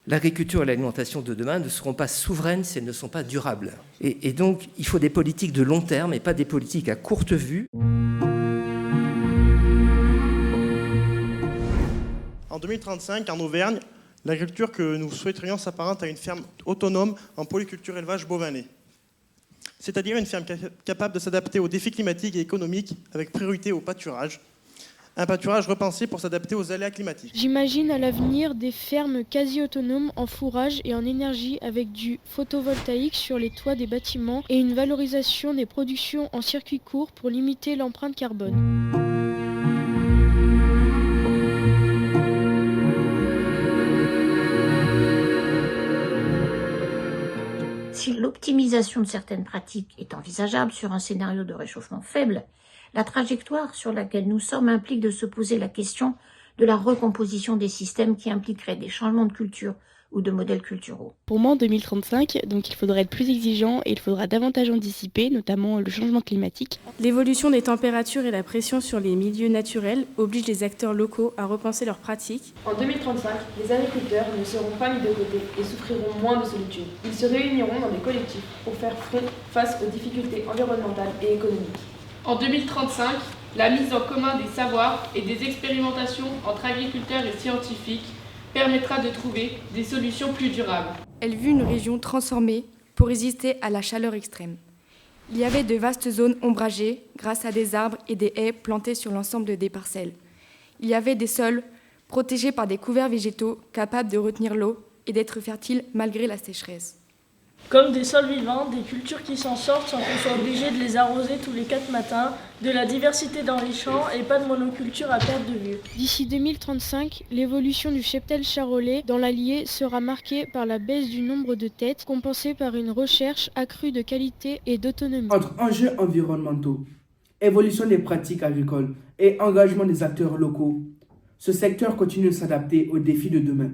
l'agriculture et l'alimentation de demain ne seront pas souveraines si elles ne sont pas durables. Et donc, il faut des politiques de long terme et pas des politiques à courte vue. En 2035, en Auvergne, l'agriculture que nous souhaiterions s'apparente à une ferme autonome en polyculture élevage bovanais. C'est-à-dire une ferme capable de s'adapter aux défis climatiques et économiques avec priorité au pâturage. Un pâturage repensé pour s'adapter aux aléas climatiques. J'imagine à l'avenir des fermes quasi autonomes en fourrage et en énergie avec du photovoltaïque sur les toits des bâtiments et une valorisation des productions en circuit court pour limiter l'empreinte carbone. Si l'optimisation de certaines pratiques est envisageable sur un scénario de réchauffement faible, la trajectoire sur laquelle nous sommes implique de se poser la question de la recomposition des systèmes qui impliqueraient des changements de culture ou de modèles culturaux. Pour moi, en 2035, donc il faudra être plus exigeant et il faudra davantage anticiper, notamment le changement climatique. L'évolution des températures et la pression sur les milieux naturels obligent les acteurs locaux à repenser leurs pratiques. En 2035, les agriculteurs ne seront pas mis de côté et souffriront moins de solitude. Ils se réuniront dans des collectifs pour faire front face aux difficultés environnementales et économiques. En 2035, la mise en commun des savoirs et des expérimentations entre agriculteurs et scientifiques permettra de trouver des solutions plus durables. Elle vit une région transformée pour résister à la chaleur extrême. Il y avait de vastes zones ombragées grâce à des arbres et des haies plantés sur l'ensemble des parcelles. Il y avait des sols protégés par des couverts végétaux capables de retenir l'eau et d'être fertiles malgré la sécheresse. Comme des sols vivants, des cultures qui s'en sortent sans qu'on soit obligé de les arroser tous les 4 matins, de la diversité dans les champs et pas de monoculture à perte de vue. D'ici 2035, l'évolution du cheptel charolais dans l'Allier sera marquée par la baisse du nombre de têtes, compensée par une recherche accrue de qualité et d'autonomie. Entre enjeux environnementaux, évolution des pratiques agricoles et engagement des acteurs locaux, ce secteur continue de s'adapter aux défis de demain.